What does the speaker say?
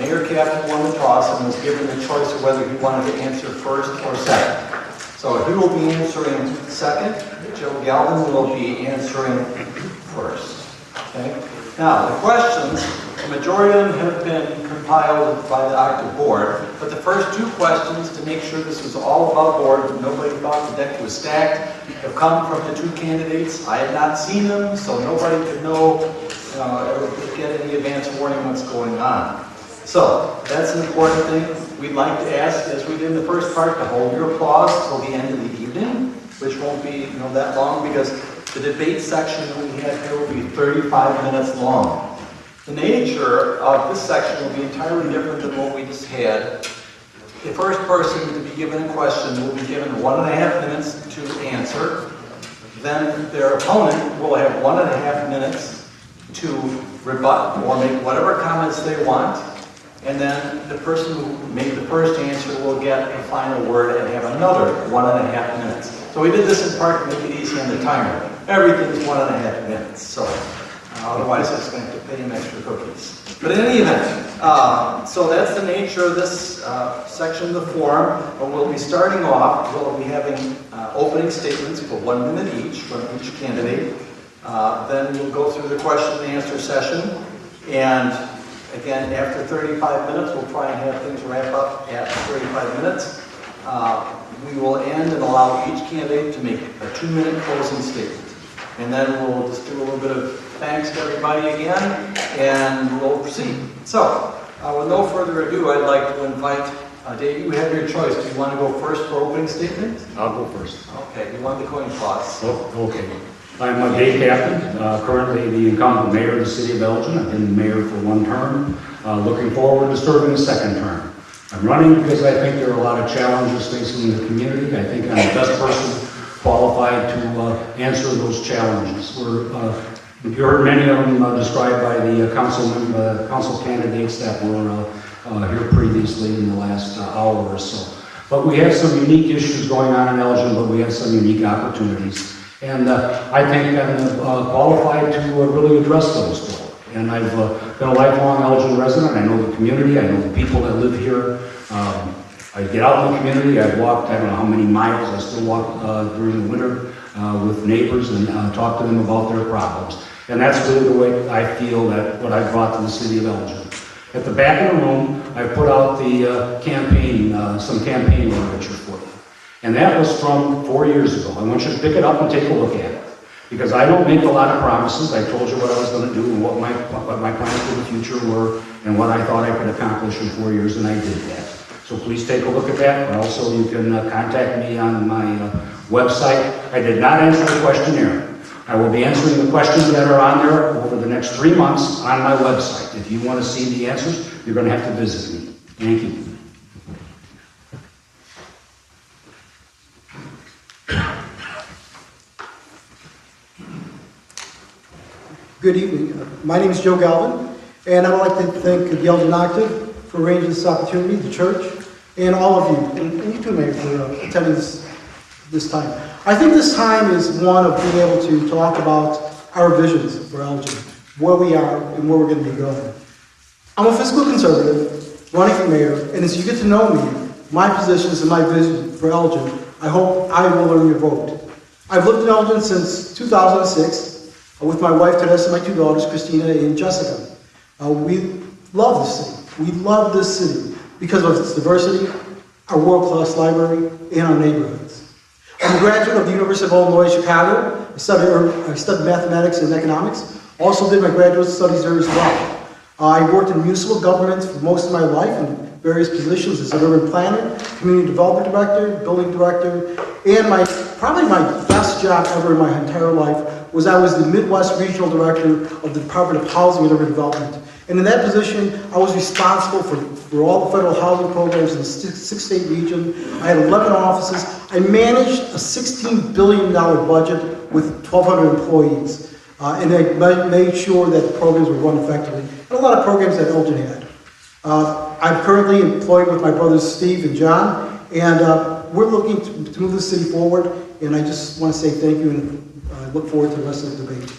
Mayor Kaptain won the toss and was given the choice of whether he wanted to answer first or second. So he will be answering second. Joe Galvan will be answering first. Okay? Now, the questions, the majority of them have been compiled by the Octave board, but the first two questions, to make sure this was all above board and nobody thought the deck was stacked, have come from the two candidates. I have not seen them, so nobody could know or get any advance warning what's going on. So, that's an important thing. We'd like to ask, as we did in the first part, to hold your applause till the end of the evening, which won't be that long, because the debate section that we have here will be 35 minutes long. The nature of this section will be entirely different than what we just had. The first person to be given a question will be given 1.5 minutes to answer. Then their opponent will have 1.5 minutes to rebut or make whatever comments they want. And then the person who made the first answer will get a final word and have another 1.5 minutes. So we did this in part to make it easy on the timer. Everything's 1.5 minutes, so otherwise it's going to have to pay him extra cookies. But in any event, so that's the nature of this section of the forum. We'll be starting off, we'll be having opening statements for 1 minute each from each candidate. Then we'll go through the question and answer session. And again, after 35 minutes, we'll try and have things wrap up at 35 minutes. We will end and allow each candidate to make a 2-minute closing statement. And then we'll just do a little bit of thanks to everybody again, and we'll proceed. So, with no further ado, I'd like to invite, Dave, you have your choice. Do you want to go first for opening statement? I'll go first. Okay, you want the coin toss. Oh, okay. I'm Dave Kaptain, currently the incumbent mayor of the city of Elgin. I've been mayor for 1 term, looking forward to serving a 2nd term. I'm running because I think there are a lot of challenges facing the community. I think I'm the best person qualified to answer those challenges. You heard many of them described by the council candidates that were here previously in the last hour or so. But we have some unique issues going on in Elgin, but we have some unique opportunities. And I think I'm qualified to really address those. And I've been a lifelong Elgin resident. I know the community. I know the people that live here. I get out in the community. I've walked, I don't know how many miles. I still walk during the winter with neighbors and talk to them about their problems. And that's really the way I feel that what I brought to the city of Elgin. At the back of the room, I put out the campaign, some campaign literature for you. And that was from 4 years ago. I want you to pick it up and take a look at it. Because I don't make a lot of promises. I told you what I was going to do and what my plans for the future were and what I thought I could accomplish in 4 years, and I did that. So please take a look at that. Also, you can contact me on my website. I did not answer the questionnaire. I will be answering the questions that are on there over the next 3 months on my website. If you want to see the answers, you're going to have to visit me. Thank you. Good evening. My name is Joe Galvan, and I would like to thank the Elgin Octave for arranging this opportunity, the church, and all of you, and you too, Mayor, for attending this time. I think this time is one of being able to talk about our visions for Elgin, where we are and where we're going to be going. I'm a fiscal conservative, running for mayor, and as you get to know me, my positions and my vision for Elgin, I hope I will earn your vote. I've lived in Elgin since 2006, with my wife Teresa and my 2 daughters, Christina and Jessica. We love this city. We love this city because of its diversity, our world-class library, and our neighborhoods. I'm a graduate of the University of Illinois, Chicago. I studied mathematics and economics. Also did my graduate studies there as well. I worked in municipal government for most of my life in various positions as an urban planner, community development director, building director, and probably my best job ever in my entire life was I was the Midwest Regional Director of the Department of Housing and Urban Development. And in that position, I was responsible for all the federal housing programs in the 6-state region. I had 11 offices. I managed a $16 billion budget with 1,200 employees. And I made sure that the programs were run effectively. And a lot of programs that Elgin had. I'm currently employed with my brothers Steve and John, and we're looking to move the city forward. And I just want to say thank you, and I look forward to the rest of the debate.